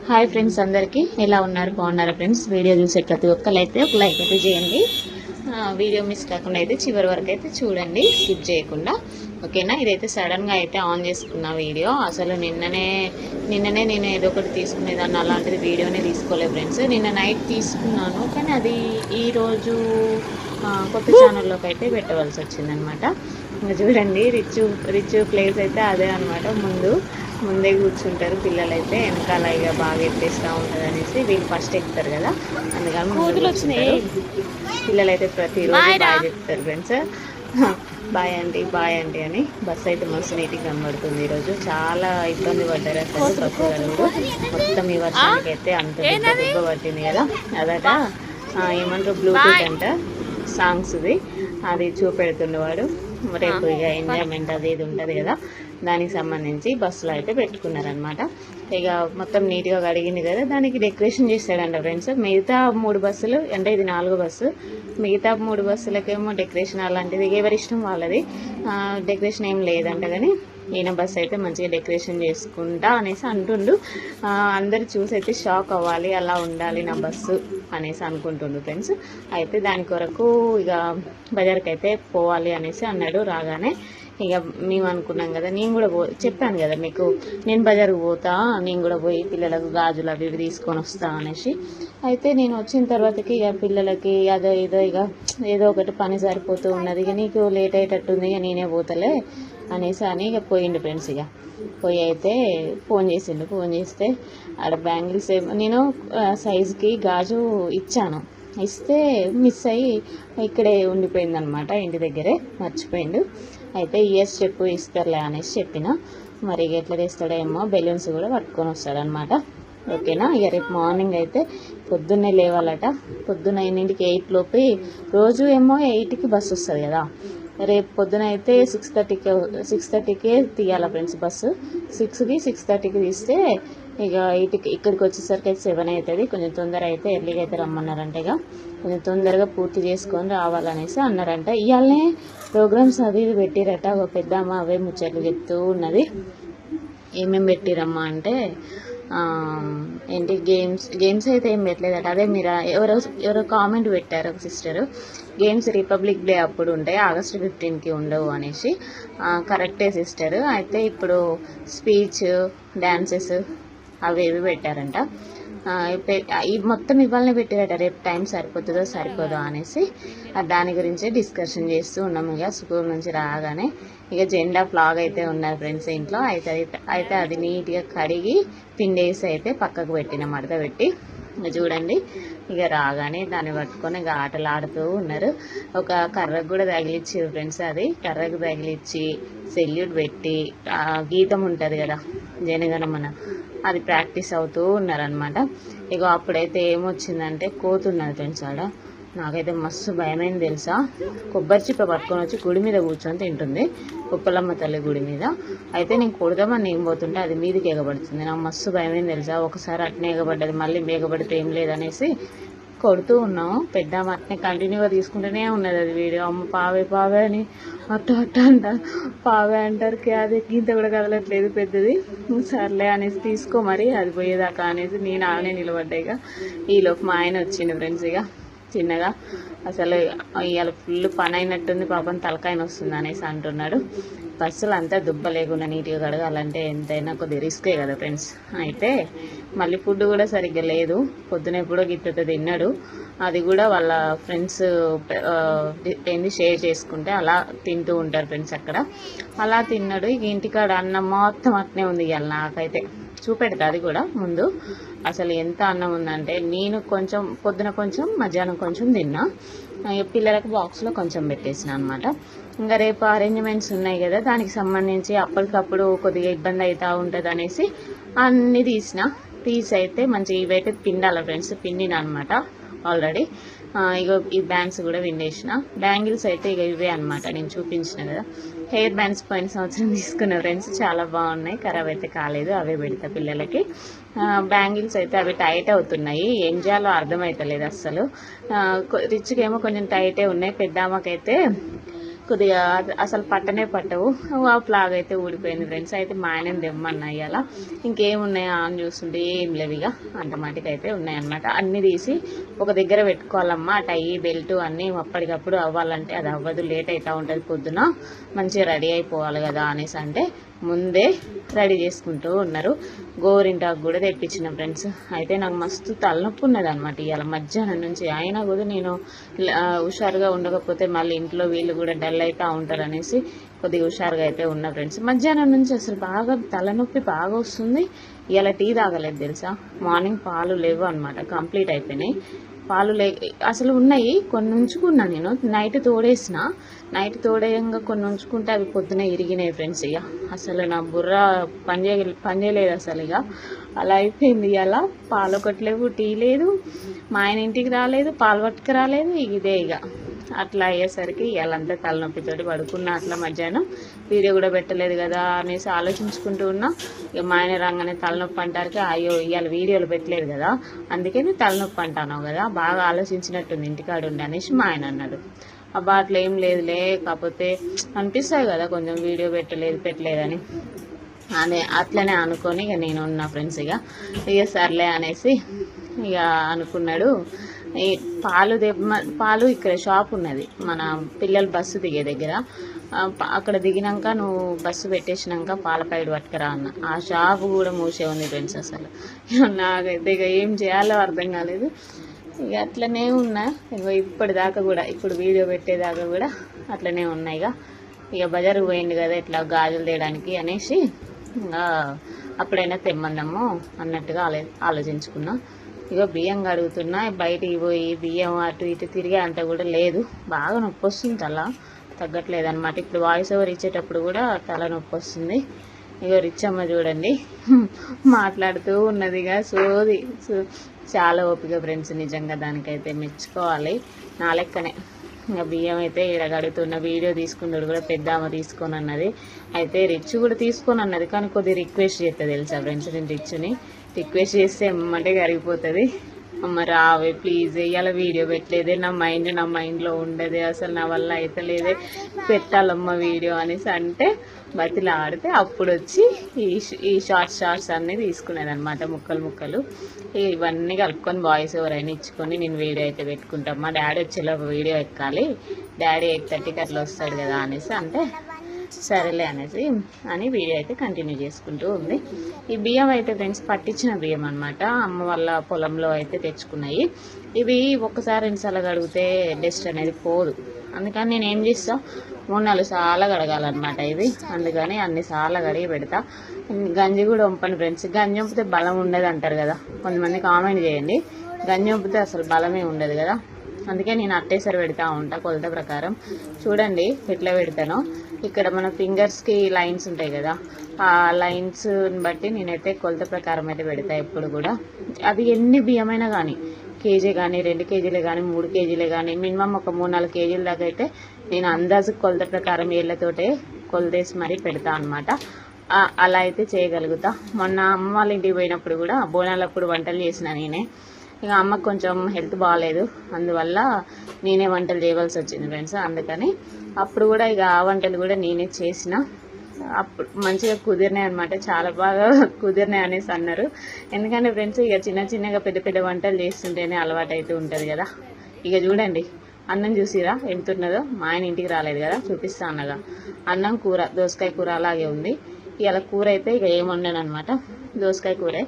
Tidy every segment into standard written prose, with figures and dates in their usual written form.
Hi friends, అందరికీ ఎలా ఉన్నారు? బాగున్నారా ఫ్రెండ్స్? వీడియో చూసే ప్రతి ఒక్కరు అయితే ఒక లైక్ అయితే చేయండి. వీడియో మిస్ కాకుండా అయితే చివరి వరకు అయితే చూడండి, స్కిప్ చేయకుండా. ఓకేనా? ఇదైతే సడన్గా అయితే ఆన్ చేసుకున్న వీడియో. అసలు నిన్ననే నేను ఏదో ఒకటి తీసుకునేదాన్ని, అలాంటిది వీడియోనే తీసుకోలేదు ఫ్రెండ్స్. నిన్న నైట్ తీసుకున్నాను, కానీ అది ఈరోజు కొత్త ఛానల్లోకి అయితే పెట్టవలసి వచ్చిందనమాట. ఇంకా చూడండి, రిచ్ ప్లేస్ అయితే అదే అనమాట. ముందే కూర్చుంటారు పిల్లలైతే, వెనకాల ఇక బాగా ఎత్తేస్తూ ఉంటుంది అనేసి. వీళ్ళు ఫస్ట్ ఎక్కుతారు కదా, అందుకని ముందు వచ్చినాయి. పిల్లలు అయితే ప్రతిరోజు బాగా చెప్తారు ఫ్రెండ్స్, బాయ్ అండి అని. బస్సు అయితే మస్తు నీట్గా కనబడుతుంది. ఈరోజు చాలా ఇబ్బంది పడ్డారు అసలు బస్సు వాళ్ళు. మొత్తం ఈ వర్షానికి అయితే అంత దుబ్బ పట్టింది కదా. అదట ఏమంటారు, బ్లూటూత్ అంట సాంగ్స్ది, అది చూపెడుతుండేవాడు. రేపు ఇక ఎంజాయ్మెంట్ అది ఇది ఉంటుంది కదా, దానికి సంబంధించి బస్సులో అయితే పెట్టుకున్నారనమాట. ఇక మొత్తం నీట్గా కడిగింది కదా, దానికి డెకరేషన్ చేస్తాడంట ఫ్రెండ్స్. మిగతా 3 బస్సులు, అంటే ఇది 4వ బస్సు, మిగతా 3 బస్సులకేమో డెకరేషన్ అలాంటిది ఎవరి ఇష్టం వాళ్ళది. డెకరేషన్ ఏం లేదంట, కానీ ఈయన బస్సు అయితే మంచిగా డెకరేషన్ చేసుకుంటా అనేసి అంటుండు. అందరు చూసి అయితే షాక్ అవ్వాలి, అలా ఉండాలి నా బస్సు అనేసి అనుకుంటుండు ఫ్రెండ్స్. అయితే దాని కొరకు ఇక బజార్కి అయితే పోవాలి అనేసి అన్నాడు రాగానే. ఇక మేము అనుకున్నాం కదా, నేను కూడా చెప్పాను కదా మీకు, నేను బజార్కి పోతా, నేను కూడా పోయి పిల్లలకు గాజులు అవి ఇవి తీసుకొని వస్తా అనేసి. అయితే నేను వచ్చిన తర్వాతకి ఇక పిల్లలకి అదో ఇదో ఇక ఏదో ఒకటి పని సరిపోతూ ఉన్నది. ఇక నీకు లేట్ అయ్యేటట్టుంది, ఇక నేనే పోతలే అనేసి అని ఇక పోయిండు ఫ్రెండ్స్. ఇక పోయి అయితే ఫోన్ చేస్తే ఆడ బ్యాంగిల్స్ నేను సైజుకి గాజు ఇచ్చాను, ఇస్తే మిస్ అయ్యి ఇక్కడే ఉండిపోయింది అనమాట, ఇంటి దగ్గరే మర్చిపోయిండు. అయితే ఇయర్స్ చెప్పు, ఇస్తారులే అనేసి చెప్పిన. మరి ఎట్లా తెస్తాడో ఏమో, బెలూన్స్ కూడా పట్టుకొని వస్తాడనమాట. ఓకేనా? ఇక రేపు మార్నింగ్ అయితే పొద్దున్నే లేవాలట. పొద్దున్న 8 లోపు, రోజు ఏమో 8కి బస్సు వస్తుంది కదా, రేపు పొద్దున అయితే 6:30కే తీయాల ఫ్రెండ్స్ బస్సు. 6:30కి తీస్తే ఇక 8కి ఇక్కడికి వచ్చేసరికి అయితే 7 అవుతుంది. కొంచెం తొందర అయితే ఎర్లీగా అయితే రమ్మన్నారంట. ఇక కొంచెం తొందరగా పూర్తి చేసుకొని రావాలనేసి అన్నారంట. ఇవాళనే ప్రోగ్రామ్స్ అది ఇది పెట్టిరట. ఒక పెద్దమ్మ అవే ముచ్చట్లు చెప్తూ ఉన్నది. ఏమేమి పెట్టిరమ్మా అంటే ఏంటి, గేమ్స్ అయితే ఏం పెట్టలేదట. అదే మీరు ఎవరో కామెంట్ పెట్టారు ఒక సిస్టరు, గేమ్స్ రిపబ్లిక్ డే అప్పుడు ఉంటాయి, August 15కి ఉండవు అనేసి. కరెక్టే సిస్టర్. అయితే ఇప్పుడు స్పీచ్, డ్యాన్సెస్ అవి ఇవి పెట్టారంట. మొత్తం ఇవాళనే పెట్టారట. రేపు టైం సరిపోదో అనేసి దాని గురించి డిస్కషన్ చేస్తూ ఉన్నాము. ఇక స్కూల్ నుంచి రాగానే ఇక జెండా ఫ్లాగ్ అయితే ఉన్నారు ఫ్రెండ్స్ ఇంట్లో. అయితే అది నీట్గా కడిగి పిండేసి అయితే పక్కకు పెట్టిన, మడత పెట్టి. చూడండి, ఇక రాగానే దాన్ని పట్టుకొని ఇక ఆటలు ఆడుతూ ఉన్నారు. ఒక కర్రకు కూడా తగిలిచ్చారు ఫ్రెండ్స్. అది కర్రకు తగిలిచ్చి సెల్యూట్ పెట్టి గీతం ఉంటుంది కదా, జనగణమన, అది ప్రాక్టీస్ అవుతూ ఉన్నారనమాట. ఇక అప్పుడైతే ఏమొచ్చిందంటే కోతున్నది ఫ్రెండ్స్ ఆడ. నాకైతే మస్తు భయమైంది తెలుసా. కొబ్బరి చిప్ప పట్టుకొని వచ్చి గుడి మీద కూర్చొని తింటుంది, ఉప్పలమ్మ తల్లి గుడి మీద. అయితే నేను కొడదామని నేను పోతుంటే అది మీదకి ఎగబడుతుంది. నాకు మస్తు భయమైంది తెలుసా. ఒకసారి అట్నే ఎగబడ్డది, మళ్ళీ ఎగబడితే ఏం లేదనేసి కొడుతూ ఉన్నాము. పెద్ద అట్నే కంటిన్యూగా తీసుకుంటూనే ఉన్నది అది వీడియో. అమ్మ పావే అని అట్ట అంటారు, పావే అంటారు, అది ఇంత కూడా కదలట్లేదు పెద్దది. సర్లే అనేసి తీసుకో మరి, అది పోయేదాకా అనేసి నేను ఆనే నిలబడ్డా. ఇక ఈలోపు మా ఆయన వచ్చిండు ఫ్రెండ్స్. ఇక చిన్నగా అసలు ఇవాళ ఫుల్ పని అయినట్టుంది, పాపం తలకాయన వస్తుంది అనేసి అంటున్నాడు. బస్సులు అంతా దుబ్బ లేకుండా నీట్గా కడగాలంటే ఎంతైనా కొద్దిగా రిస్కే కదా ఫ్రెండ్స్. అయితే మళ్ళీ ఫుడ్ కూడా సరిగ్గా లేదు. పొద్దున ఎప్పుడో గిట్టతో తిన్నాడు, అది కూడా వాళ్ళ ఫ్రెండ్స్ ఏంది షేర్ చేసుకుంటే అలా తింటూ ఉంటారు ఫ్రెండ్స్ అక్కడ. అలా తిన్నాడు. ఇక ఇంటికాడ అన్నం మొత్తం అట్నే ఉంది. ఇవాళ నాకైతే చూపెడతా అది కూడా ముందు. అసలు ఎంత అన్నం ఉందంటే, నేను కొంచెం పొద్దున కొంచెం, మధ్యాహ్నం కొంచెం తిన్నా, పిల్లలకు బాక్స్లో కొంచెం పెట్టేసిన అనమాట. ఇంకా రేపు అరేంజ్మెంట్స్ ఉన్నాయి కదా, దానికి సంబంధించి అప్పటికప్పుడు కొద్దిగా ఇబ్బంది అవుతూ ఉంటుంది అనేసి అన్నీ తీసి అయితే మంచిగా ఇవైతే పిండాలి ఫ్రెండ్స్. పిండిన అనమాట ఆల్రెడీ. ఇక ఈ బ్యాండ్స్ కూడా విండేసిన. బ్యాంగిల్స్ అయితే ఇక ఇవే అనమాట నేను చూపించిన కదా. హెయిర్ బ్యాండ్స్ పోయిన సంవత్సరం తీసుకున్న ఫ్రెండ్స్, చాలా బాగున్నాయి, ఖరాబ్ అయితే కాలేదు. అవే పెడతా పిల్లలకి. బ్యాంగిల్స్ అయితే అవి టైట్ అవుతున్నాయి, ఏం చేయాలో అర్థమవుతలేదు అస్సలు. రిచ్కి ఏమో కొంచెం టైటే ఉన్నాయి, పెద్దామకైతే కొద్దిగా అసలు పట్టనే పట్టవు. ఆ ప్లాగ్ అయితే ఊడిపోయింది ఫ్రెండ్స్. అయితే మా ఆయన తెమ్మన్నా ఇవాళ. ఇంకేమున్నాయా అని చూస్తుంటే ఏం లేవు ఇక అంత మటుకు అయితే ఉన్నాయన్నమాట. అన్నీ తీసి ఒక దగ్గర పెట్టుకోవాలమ్మా. టై బెల్ట్ అన్నీ అప్పటికప్పుడు అవ్వాలంటే అది అవ్వదు, లేట్ అవుతూ ఉంటుంది. పొద్దున మంచిగా రెడీ అయిపోవాలి కదా అనేసి అంటే ముందే రెడీ చేసుకుంటూ ఉన్నారు. గోరింటాకు కూడా తెప్పించిన ఫ్రెండ్స్. అయితే నాకు మస్తు తలనొప్పి ఉన్నది అనమాట ఇవాళ మధ్యాహ్నం నుంచి. అయినా కూడా నేను హుషారుగా ఉండకపోతే మళ్ళీ ఇంట్లో వీళ్ళు కూడా డల్ అవుతూ ఉంటారు అనేసి కొద్దిగా హుషారుగా అయితే ఉన్నా ఫ్రెండ్స్. మధ్యాహ్నం నుంచి అసలు బాగా తలనొప్పి బాగా వస్తుంది. ఇలా టీ తాగలేదు తెలుసా. మార్నింగ్ పాలు లేవు అనమాట, కంప్లీట్ అయిపోయినాయి. పాలు అసలు ఉన్నాయి, కొన్ని ఉంచుకున్నా నేను. నైట్ తోడేయంగా కొన్ని ఉంచుకుంటే అవి పొద్దున ఇరిగినాయి ఫ్రెండ్స్. ఇక అసలు నా బుర్ర పనిచేయలేదు అసలు. ఇక అలా అయిపోయింది. ఇలా పాలు ఒకటి లేవు, టీ లేదు, మా ఆయన ఇంటికి రాలేదు, పాలు పట్టుకు రాలేదు. ఇదే ఇక అట్లా అయ్యేసరికి ఇవాళంతా తలనొప్పితోటి పడుకున్నా. అట్లా మధ్యాహ్నం వీడియో కూడా పెట్టలేదు కదా అనేసి ఆలోచించుకుంటూ ఉన్నా. ఇక మా ఆయన రాగానే తలనొప్పి అంటారికి అయ్యో ఇవాళ వీడియోలు పెట్టలేదు కదా అందుకే నువ్వు తలనొప్పి అంటాను కదా, బాగా ఆలోచించినట్టుంది ఇంటికాడ ఉండి అనేసి మా ఆయన అన్నాడు. అబ్బా అట్లా ఏం లేదులే, కాకపోతే అనిపిస్తాయి కదా కొంచెం వీడియో పెట్టలేదని అట్లనే అనుకొని ఇక నేను ఉన్నా ఫ్రెండ్స్. ఇక సర్లే అనేసి ఇక అనుకున్నాడు. ఈ పాలు ఇక్కడ షాప్ ఉన్నది మన పిల్లలు బస్సు దిగే దగ్గర. అక్కడ దిగినాక నువ్వు బస్సు పెట్టేసినాక పాల ప్యాకెట్ పట్టుకురా అన్న. ఆ షాప్ కూడా మూసే ఉంది ఫ్రెండ్స్. అసలు నాకైతే ఇక ఏం చేయాలో అర్థం కాలేదు. ఇక అట్లనే ఉన్నా. ఇప్పటిదాకా కూడా ఇప్పుడు వీడియో పెట్టేదాకా కూడా అట్లనే ఉన్నాయి. ఇక బజారుకు పోయింది కదా ఇట్లా గాజులు తేయడానికి అనేసి ఇంకా అప్పుడైనా తెమ్మందాము అన్నట్టుగా ఆలోచించుకున్నా. ఇక బియ్యం కడుగుతున్నా. బయటికి పోయి బియ్యం అటు ఇటు తిరిగే అంత కూడా లేదు. బాగా నొప్పి వస్తుంది, తల తగ్గట్లేదు అనమాట. ఇప్పుడు వాయిస్ ఓవర్ ఇచ్చేటప్పుడు కూడా తల నొప్పి వస్తుంది. ఇక రిచ్చమ్మ చూడండి మాట్లాడుతూ ఉన్నది. ఇక సోది చాలా ఓపిక ఫ్రెండ్స్. నిజంగా దానికైతే మెచ్చుకోవాలి. నా లెక్కనే ఇంకా బియ్యం అయితే ఇక్కడ కడుగుతున్న. వీడియో తీసుకున్నాడు కూడా పెద్ద ఆమె తీసుకొని అన్నది. అయితే రిచ్ కూడా తీసుకొని అన్నది, కానీ కొద్దిగా రిక్వెస్ట్ చేస్తా తెలుసా ఫ్రెండ్స్. నేను రిచ్ని రిక్వెస్ట్ చేస్తే ఎమ్మంటే కరిగిపోతుంది. అమ్మ రావే ప్లీజ్, ఇవాళ వీడియో పెట్టలేదే, నా మైండ్లో ఉండదే, అసలు నా వల్ల అయితే లేదే, పెట్టాలమ్మ వీడియో అనేసి అంటే బతిలాడితే అప్పుడు వచ్చి ఈ షార్ట్స్ అన్నీ తీసుకునేది అనమాట. ముక్కలు ఇవన్నీ కలుపుకొని వాయిస్ ఎవరైనా ఇచ్చుకొని నేను వీడియో అయితే పెట్టుకుంటాం. మా డాడీ వచ్చేలా వీడియో ఎక్కాలి, డాడీ 8:30కి అట్లా వస్తాడు కదా అనేసి అంటే సరేలే అనేసి అని వీడియో అయితే కంటిన్యూ చేసుకుంటూ ఉంది. ఈ బియ్యం అయితే ఫ్రెండ్స్ పట్టించిన బియ్యం అనమాట. అమ్మ వాళ్ళ పొలంలో అయితే తెచ్చుకున్నాయి. ఇవి ఒక్కసారి 2 సార్లు కడిగితే డస్ట్ అనేది పోదు. అందుకని నేను ఏం చేస్తా 3-4 సార్లు కడగాలన్నమాట ఇది. అందుకని అన్ని సార్లు కడిగి పెడతా. గంజి కూడా వంపను ఫ్రెండ్స్. గంజి వంపితే బలం ఉండదు అంటారు కదా, కొంతమంది కామెంట్ చేయండి. గంజి వంపితే అసలు బలమే ఉండదు కదా. అందుకే నేను అట్టేసరి పెడతా ఉంటా కొలత ప్రకారం. చూడండి ఎట్లా పెడతానో. ఇక్కడ మన ఫింగర్స్కి లైన్స్ ఉంటాయి కదా, ఆ లైన్స్ బట్టి నేనైతే కొలత ప్రకారం అయితే పెడతా ఎప్పుడు కూడా. అది ఎన్ని బియ్యమైనా కానీ, కేజీ కానీ 2 కేజీలే కానీ 3 కేజీలే కానీ మినిమం ఒక 3-4 కేజీల దాకా అయితే నేను అందాజు కొలత ప్రకారం ఏళ్ళతోటే కొలతేసి మరీ పెడతా అనమాట. అలా అయితే చేయగలుగుతా. మొన్న అమ్మ వాళ్ళ ఇంటికి పోయినప్పుడు కూడా బోనాలప్పుడు వంటలు చేసిన నేనే. ఇక అమ్మకు కొంచెం హెల్త్ బాగాలేదు, అందువల్ల నేనే వంటలు చేయవలసి వచ్చింది ఫ్రెండ్స్. అందుకని అప్పుడు కూడా ఇక ఆ వంటలు కూడా నేనే చేసిన. అప్పుడు మంచిగా కుదిరినాయి అనమాట, చాలా బాగా కుదిరినాయి అనేసి అన్నారు. ఎందుకంటే ఫ్రెండ్స్ ఇక చిన్నగా పెద్ద వంటలు చేస్తుంటేనే అలవాటు అయితే ఉంటుంది కదా. ఇక చూడండి అన్నం చూసిరా ఎంతున్నదో. మా ఆయన ఇంటికి రాలేదు కదా, చూపిస్తా అన్నగా. అన్నం కూర దోసకాయ కూర అలాగే ఉంది. ఇవాళ కూర అయితే ఇక ఏం వండాను అనమాట, దోసకాయ కూరే.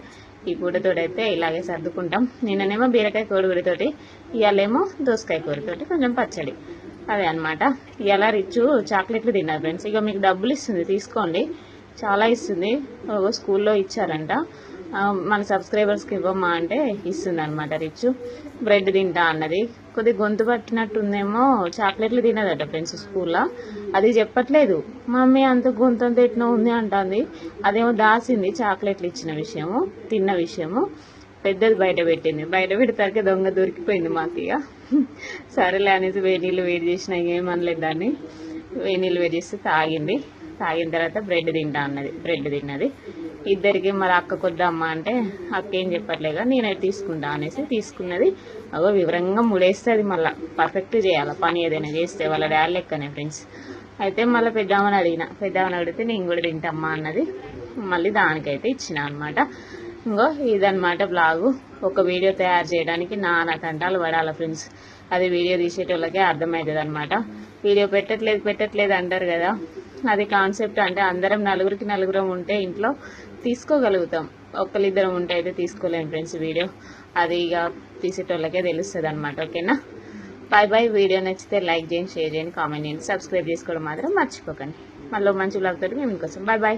ఈ పూటతోటైతే ఇలాగే సర్దుకుంటాం. నిన్ననేమో బీరకాయ కోడిగుడితోటి, ఇవాళేమో దోసకాయ కూరతోటి కొంచెం పచ్చడి, అదే అనమాట. ఇలా రిచ్ చాక్లెట్లు తిన్నారు ఫ్రెండ్స్. ఇక మీకు డబ్బులు ఇస్తుంది తీసుకోండి, చాలా ఇస్తుంది. స్కూల్లో ఇచ్చారంట, మన సబ్స్క్రైబర్స్కి ఇవ్వమ్మా అంటే ఇస్తుంది అనమాట. రిచ్ బ్రెడ్ తింటా అన్నది. కొద్దిగా గొంతు పట్టినట్టుందేమో, చాక్లెట్లు తినదట ఫ్రెండ్స్ స్కూల్లో. అది చెప్పట్లేదు, మమ్మీ అంత గొంతు అంత ఎట్లా ఉంది అంటుంది. అదేమో దాసింది చాక్లెట్లు ఇచ్చిన విషయము, తిన్న విషయము. పెద్దది బయట పెట్టింది. బయట పెడతాకే దొంగ దొరికిపోయింది మాకు. ఇక సరేలే అనేసి వేడి నీళ్ళు వేడి చేసిన, ఏమనలేదు దాన్ని. వేడి నీళ్ళు వేడి చేస్తే తాగిన తర్వాత బ్రెడ్ తింటా అన్నది. బ్రెడ్ తిన్నది. ఇద్దరికి మరి అక్క కొద్దామ్మా అంటే అక్క ఏం చెప్పట్లేగా, నేనైతే తీసుకుంటా అనేసి తీసుకున్నది. వివరంగా ముడేస్తుంది. మళ్ళీ పర్ఫెక్ట్ చేయాలి పని ఏదైనా చేస్తే, వాళ్ళ డాడీ లెక్కనే ఫ్రెండ్స్. అయితే మళ్ళీ పెద్దామని అడిగితే నేను కూడా తింటమ్మా అన్నది. మళ్ళీ దానికైతే ఇచ్చిన అనమాట. ఇంకో ఇదనమాట బ్లాగు. ఒక వీడియో తయారు చేయడానికి నానా తంటాలు పడాలి ఫ్రెండ్స్. అది వీడియో తీసేటోళ్ళకే అర్థమవుతుంది అనమాట. వీడియో పెట్టట్లేదు అంటారు కదా, అది కాన్సెప్ట్. అంటే అందరం నలుగురం ఉంటే ఇంట్లో తీసుకోగలుగుతాం, ఒకరిద్దరం ఉంటే అయితే తీసుకోలేము ఫ్రెండ్స్ వీడియో. అది ఇక తీసేటోళ్ళకే తెలుస్తుంది అనమాట. ఓకేనా, బాయ్ బాయ్. వీడియో నచ్చితే లైక్ చేయండి, షేర్ చేయండి, కామెంట్ చేయండి, సబ్స్క్రైబ్ చేసుకోవడం మాత్రం మర్చిపోకండి. మళ్ళీ మంచి బ్లాగ్ తోటి మేము మీకోసం. Bye bye.